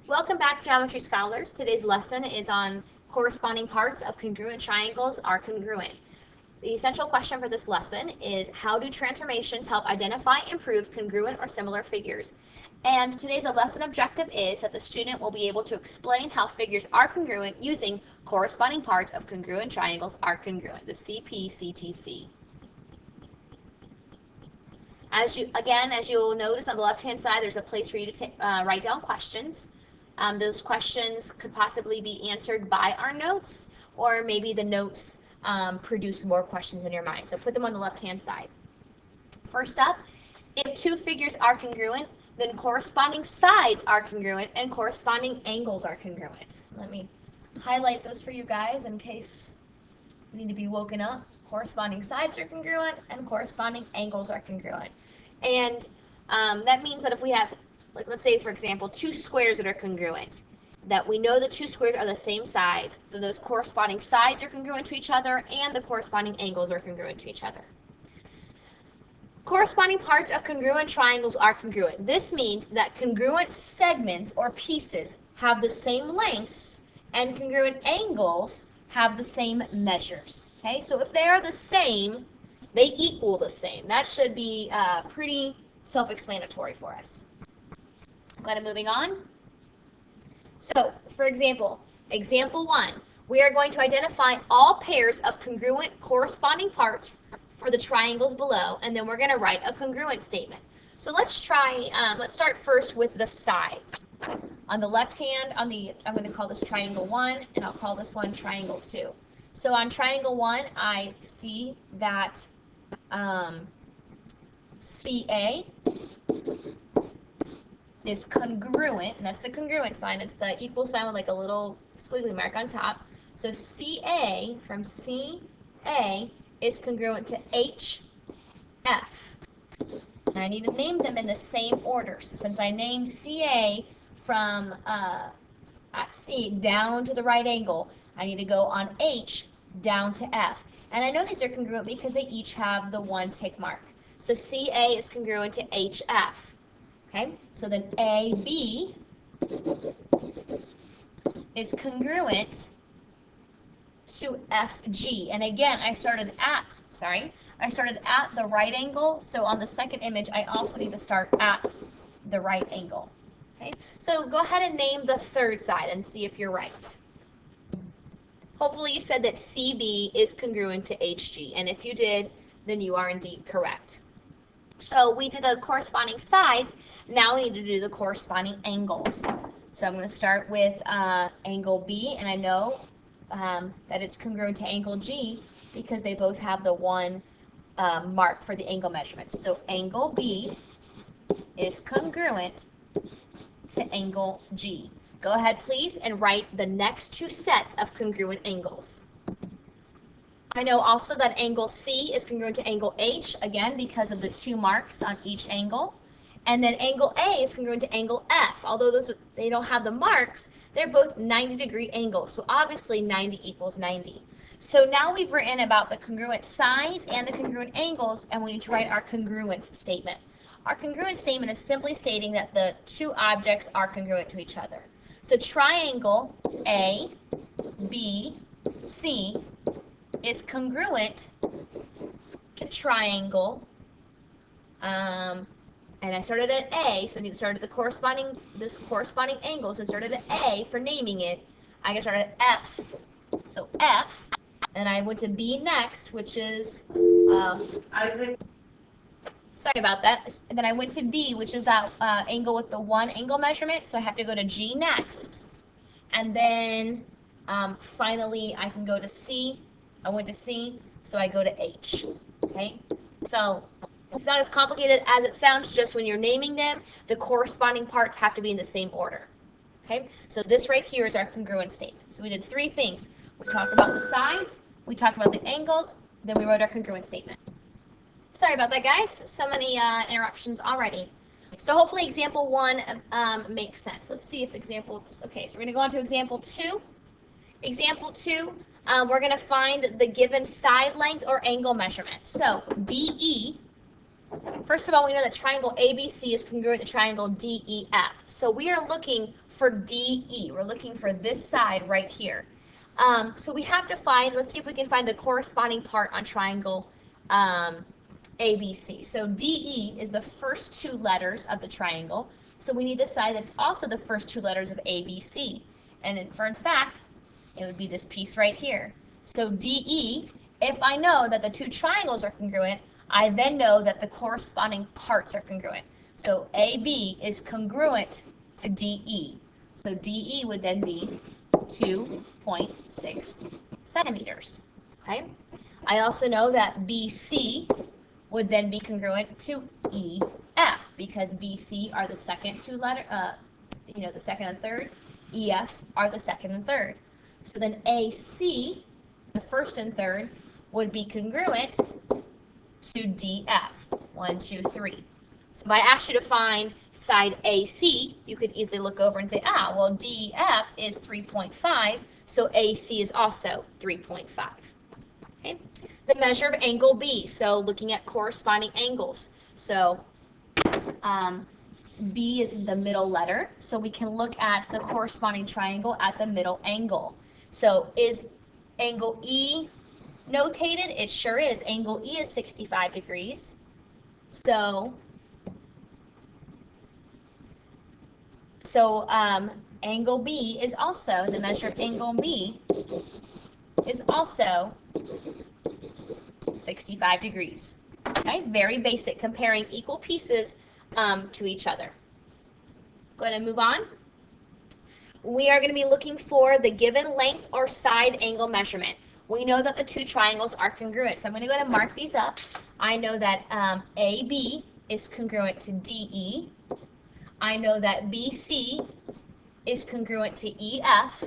Welcome back, Geometry Scholars. Today's lesson is on corresponding parts of congruent triangles are congruent. The essential question for this lesson is, how do transformations help identify and prove congruent or similar figures? And today's lesson objective is that the student will be able to explain how figures are congruent using corresponding parts of congruent triangles are congruent, the CPCTC. As you'll notice on the left-hand side, there's a place for you to write down questions. Those questions could possibly be answered by our notes, or maybe the notes produce more questions in your mind. So put them on the left-hand side. First up, if two figures are congruent, then corresponding sides are congruent and corresponding angles are congruent. Let me highlight those for you guys in case you need to be woken up. Corresponding sides are congruent and corresponding angles are congruent. And that means that if we have, like, let's say, for example, two squares that are congruent, that we know the two squares are the same sides, that those corresponding sides are congruent to each other, and the corresponding angles are congruent to each other. Corresponding parts of congruent triangles are congruent. This means that congruent segments or pieces have the same lengths, and congruent angles have the same measures. Okay, so if they are the same, they equal the same. That should be pretty self-explanatory for us. Moving on. So, for example, example 1, we are going to identify all pairs of congruent corresponding parts for the triangles below, and then we're going to write a congruent statement. So let's start first with the sides. On the left hand, I'm going to call this triangle 1, and I'll call this one triangle 2. So on triangle 1, I see that CA is congruent, and that's the congruent sign. It's the equal sign with like a little squiggly mark on top. So CA from CA is congruent to HF. And I need to name them in the same order. So since I named CA from C down to the right angle, I need to go on H down to F. And I know these are congruent because they each have the one tick mark. So CA is congruent to HF. Okay, so then AB is congruent to FG. And again, I started at the right angle. So on the second image, I also need to start at the right angle. Okay, so go ahead and name the third side and see if you're right. Hopefully you said that CB is congruent to HG, and if you did, then you are indeed correct. So we did the corresponding sides, now we need to do the corresponding angles. So I'm going to start with angle B, and I know that it's congruent to angle G because they both have the one mark for the angle measurements. So angle B is congruent to angle G. Go ahead, please, and write the next two sets of congruent angles. I know also that angle C is congruent to angle H, again, because of the two marks on each angle. And then angle A is congruent to angle F. Although they don't have the marks, they're both 90-degree angles. So obviously 90 equals 90. So now we've written about the congruent sides and the congruent angles, and we need to write our congruence statement. Our congruence statement is simply stating that the two objects are congruent to each other. So triangle A, B, C is congruent to triangle, and I started at A, so I need to start at the corresponding angles and started at A for naming it. I can start at F, so F, and I went to B next, which is sorry about that. And then I went to B, which is that angle with the one angle measurement, so I have to go to G next. And then finally I can go to C. I went to C, so I go to H. Okay? So it's not as complicated as it sounds, just when you're naming them, the corresponding parts have to be in the same order. Okay? So this right here is our congruent statement. So we did three things. We talked about the sides, we talked about the angles, then we wrote our congruent statement. Sorry about that, guys. So many interruptions already. So hopefully example 1 makes sense. Let's see if okay, so we're going to go on to example 2. Example 2, we're going to find the given side length or angle measurement. So DE First of all, we know that triangle ABC is congruent to triangle DEF. So we are looking for DE. We're looking for this side right here. So we have to find, let's see if we can find the corresponding part on triangle ABC. So DE is the first two letters of the triangle. So we need the side that's also the first two letters of ABC. And in fact, it would be this piece right here. So DE, if I know that the two triangles are congruent, I then know that the corresponding parts are congruent. So AB is congruent to DE. So DE would then be 2.6 centimeters. Okay? I also know that BC would then be congruent to EF because BC are the second two letter, the second and third. EF are the second and third. So then AC, the first and third, would be congruent to DF, 1, 2, 3. So if I asked you to find side AC, you could easily look over and say, well, DF is 3.5, so AC is also 3.5. Okay. The measure of angle B, so looking at corresponding angles. So B is the middle letter, so we can look at the corresponding triangle at the middle angle. So is angle E notated? It sure is. Angle E is 65 degrees. So angle B is also, the measure of angle B is also 65 degrees. Okay, very basic, comparing equal pieces to each other. Go ahead and move on. We are going to be looking for the given length or side angle measurement. We know that the two triangles are congruent, so I'm going to go ahead and mark these up. I know that AB is congruent to DE. I know that BC is congruent to EF.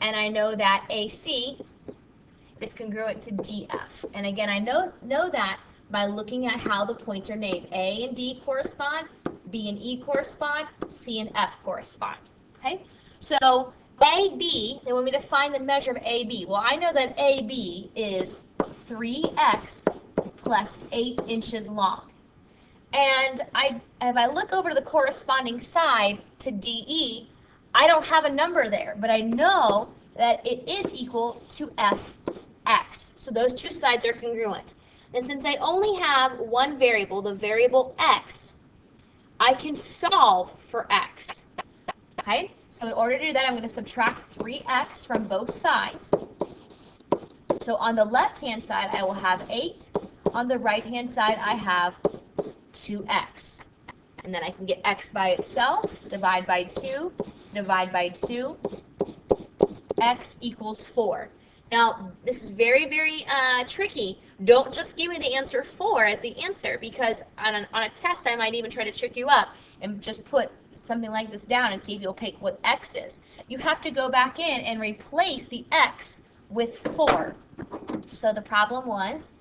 And I know that AC is congruent to DF. And again, I know that by looking at how the points are named. A and D correspond, B and E correspond, C and F correspond. Okay? So AB, they want me to find the measure of AB. Well, I know that AB is 3x plus 8 inches long. And if I look over to the corresponding side to DE, I don't have a number there, but I know that it is equal to FX. So those two sides are congruent. And since I only have one variable, the variable x, I can solve for x. Okay? So in order to do that, I'm going to subtract 3x from both sides. So on the left-hand side, I will have 8. On the right-hand side, I have 2x. And then I can get x by itself, divide by 2, divide by 2, x equals 4. Now, this is very, very tricky. Don't just give me the answer 4 as the answer, because on a test, I might even try to trick you up and just put something like this down and see if you'll pick what x is. You have to go back in and replace the x with 4. So the problem was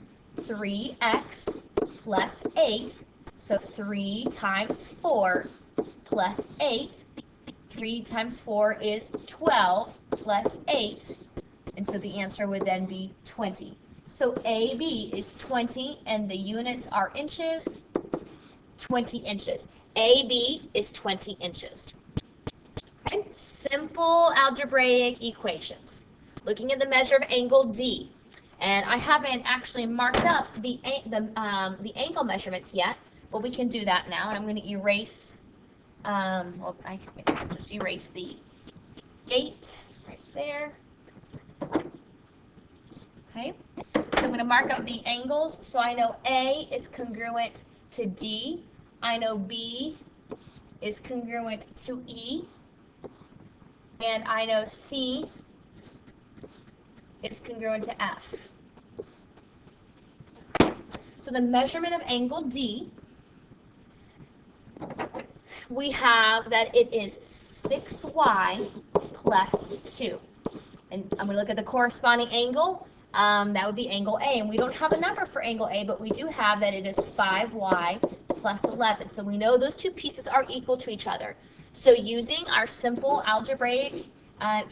3x plus 8. So 3 times 4 plus 8. 3 times 4 is 12 plus 8. And so the answer would then be 20. So AB is 20 and the units are inches, 20 inches. AB is 20 inches. Okay? Simple algebraic equations. Looking at the measure of angle D. And I haven't actually marked up the angle measurements yet, but we can do that now. And I'm going to erase, well, I can just erase the gate right there. Okay, so I'm going to mark up the angles. So I know A is congruent to D. I know B is congruent to E. And I know C is congruent to F. So the measurement of angle D, we have that it is 6y plus 2. And I'm going to look at the corresponding angle. That would be angle A. And we don't have a number for angle A, but we do have that it is 5y plus 11. So we know those two pieces are equal to each other. So using our simple algebraic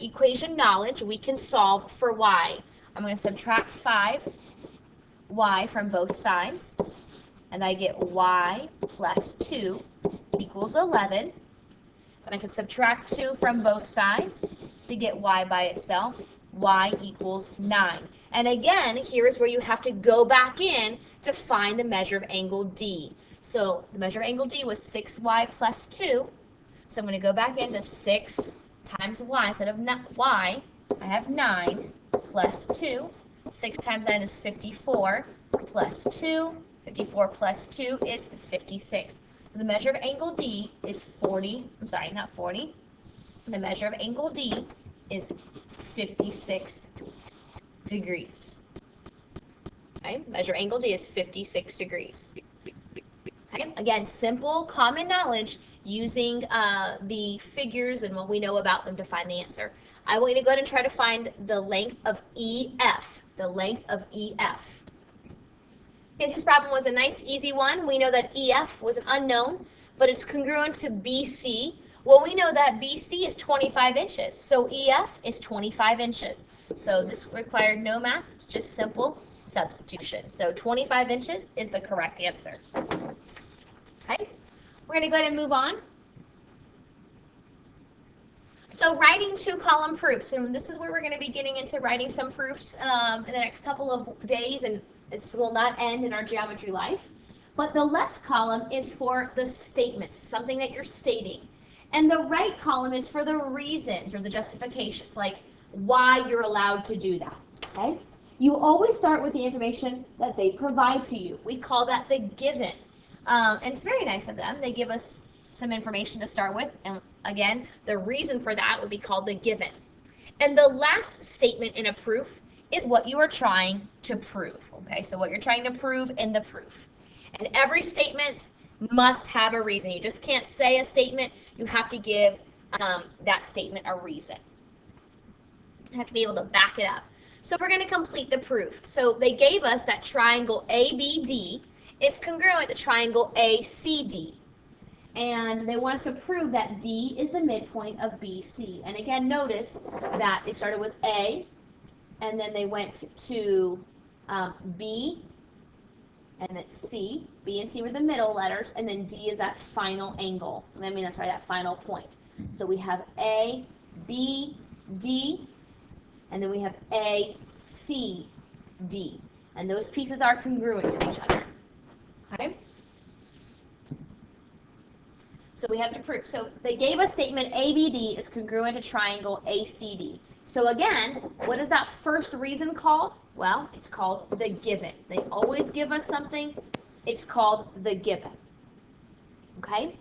equation knowledge, we can solve for y. I'm going to subtract 5y from both sides. and I get y plus 2 equals 11. And I can subtract 2 from both sides to get y by itself. Y equals 9. And again, here's where you have to go back in to find the measure of angle D. So the measure of angle D was 6y plus 2. So I'm going to go back into 6 times y. Instead of y, I have 9 plus 2. 6 times 9 is 54 plus 2. 54 plus 2 is 56. So the measure of angle D is 40. I'm sorry, not 40. The measure of angle D is 56 degrees. Okay, measure angle D is 56 degrees. Okay. Again, simple, common knowledge using the figures and what we know about them to find the answer. I want you to go ahead and try to find the length of EF. The length of EF. Okay, this problem was a nice, easy one. We know that EF was an unknown, but it's congruent to BC. Well, we know that BC is 25 inches, so EF is 25 inches. So this required no math, just simple substitution. So 25 inches is the correct answer. Okay, we're going to go ahead and move on. So writing 2-column proofs, and this is where we're going to be getting into writing some proofs in the next couple of days, and it will not end in our geometry life. But the left column is for the statements, something that you're stating. And the right column is for the reasons or the justifications, like why you're allowed to do that, okay? You always start with the information that they provide to you. We call that the given. And it's very nice of them. They give us some information to start with. And again, the reason for that would be called the given. And the last statement in a proof is what you are trying to prove, okay? So what you're trying to prove in the proof. And every statement must have a reason. You just can't say a statement. You have to give that statement a reason. You have to be able to back it up. So we're going to complete the proof. So they gave us that triangle ABD is congruent to triangle ACD. And they want us to prove that D is the midpoint of BC. And again, notice that they started with A, and then they went to B, and then C. B and C were the middle letters, and then D is that final angle. That final point. So we have A, B, D, and then we have A, C, D. And those pieces are congruent to each other. Okay? So we have to prove. So they gave us statement ABD is congruent to triangle ACD. So again, what is that first reason called? Well, it's called the given. They always give us something. It's called the given. Okay?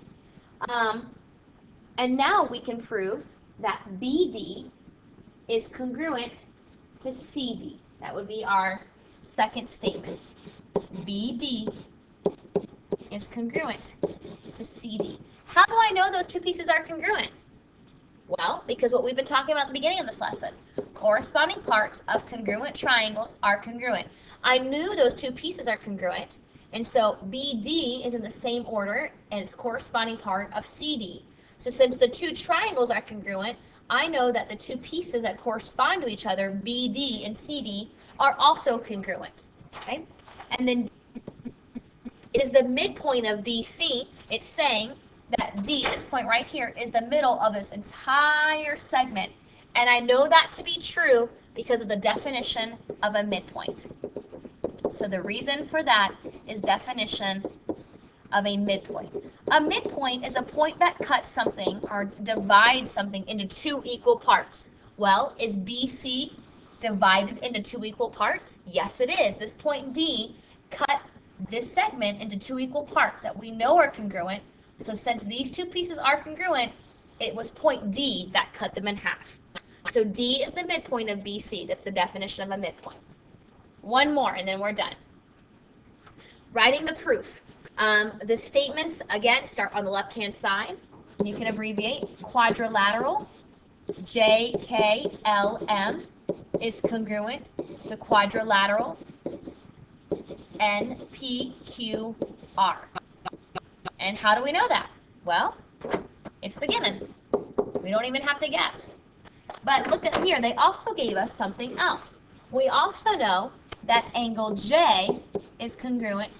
And now we can prove that BD is congruent to CD. That would be our second statement. BD is congruent to CD. How do I know those two pieces are congruent? Well, because what we've been talking about at the beginning of this lesson, corresponding parts of congruent triangles are congruent. I knew those two pieces are congruent, and so BD is in the same order, and it's corresponding part of CD. So since the two triangles are congruent, I know that the two pieces that correspond to each other, BD and CD, are also congruent. Okay? And then it is the midpoint of BC. It's saying that D, this point right here, is the middle of this entire segment. And I know that to be true because of the definition of a midpoint. So the reason for that is definition of a midpoint. A midpoint is a point that cuts something or divides something into two equal parts. Well, is BC divided into two equal parts? Yes, it is. This point D cut this segment into two equal parts that we know are congruent. So since these two pieces are congruent, it was point D that cut them in half. So D is the midpoint of BC. That's the definition of a midpoint. One more, and then we're done. Writing the proof. The statements, again, start on the left-hand side. You can abbreviate. Quadrilateral, JKLM, is congruent to quadrilateral, NPQR. And how do we know that? Well, it's the given. We don't even have to guess. But look at here, they also gave us something else. We also know that angle J is congruent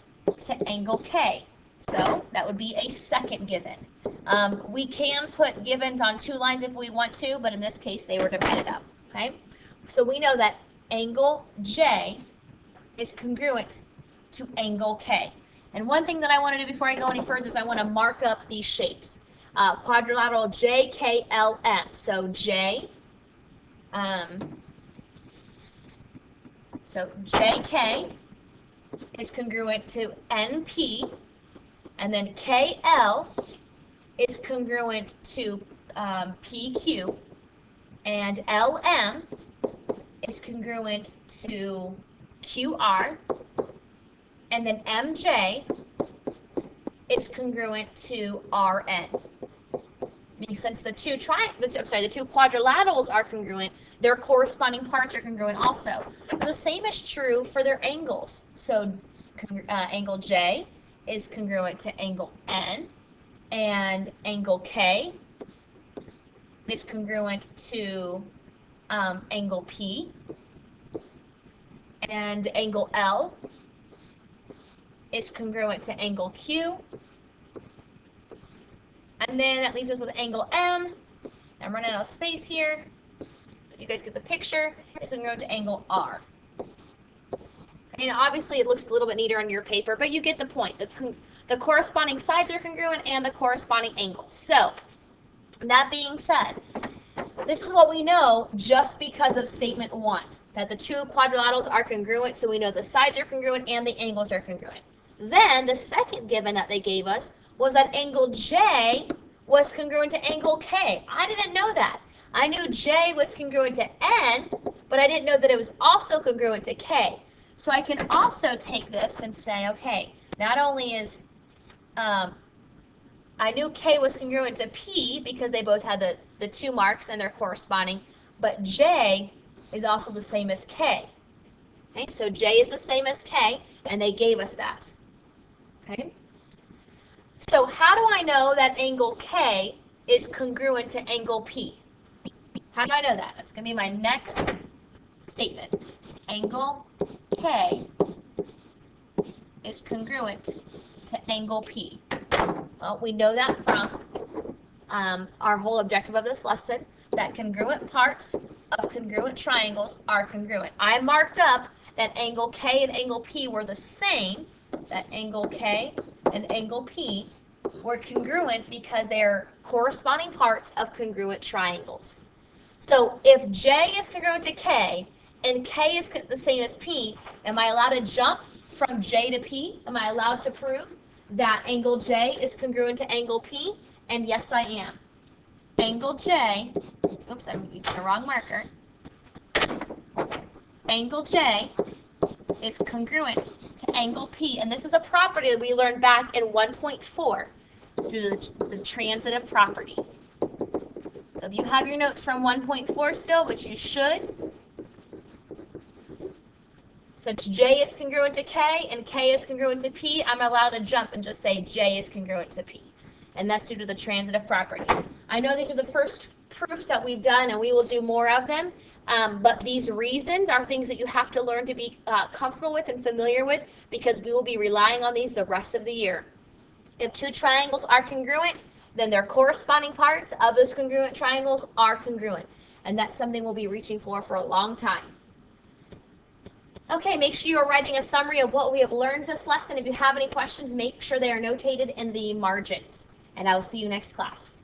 to angle K. So that would be a second given. We can put givens on two lines if we want to, but in this case they were divided up. Okay? So we know that angle J is congruent to angle K. And one thing that I want to do before I go any further is I want to mark up these shapes. Quadrilateral JKLM. So JK is congruent to NP, and then KL is congruent to PQ, and LM is congruent to QR, and then MJ is congruent to RN. Because since the two quadrilaterals are congruent, their corresponding parts are congruent also. The same is true for their angles. So angle J is congruent to angle N, and angle K is congruent to angle P, and angle L is congruent to angle Q, and then that leaves us with angle M. I'm running out of space here, but you guys get the picture. It's congruent to angle R. And obviously it looks a little bit neater on your paper, but you get the point. The corresponding sides are congruent and the corresponding angles. So, that being said, this is what we know just because of statement 1, that the two quadrilaterals are congruent, so we know the sides are congruent and the angles are congruent. Then the second given that they gave us was that angle J was congruent to angle K. I didn't know that. I knew J was congruent to N, but I didn't know that it was also congruent to K. So I can also take this and say, okay, not only is, I knew K was congruent to P because they both had the two marks and they're corresponding, but J is also the same as K. Okay, so J is the same as K, and they gave us that. Okay. So how do I know that angle K is congruent to angle P? How do I know that? That's going to be my next statement. Angle K is congruent to angle P. Well, we know that from our whole objective of this lesson, that congruent parts of congruent triangles are congruent. I marked up that angle K and angle P were the same, that angle K and angle P were congruent because they're corresponding parts of congruent triangles. So if J is congruent to K and K is the same as P, am I allowed to jump from J to P? Am I allowed to prove that angle J is congruent to angle P? And yes, I am. Angle J, oops, I'm using the wrong marker. Angle J is congruent to angle P, and this is a property that we learned back in 1.4 due to the transitive property. So if you have your notes from 1.4 still, which you should, since J is congruent to K and K is congruent to P, I'm allowed to jump and just say J is congruent to P. And that's due to the transitive property. I know these are the first proofs that we've done, and we will do more of them. But these reasons are things that you have to learn to be comfortable with and familiar with, because we will be relying on these the rest of the year. If two triangles are congruent, then their corresponding parts of those congruent triangles are congruent. And that's something we'll be reaching for a long time. Okay, make sure you are writing a summary of what we have learned this lesson. If you have any questions, make sure they are notated in the margins. And I will see you next class.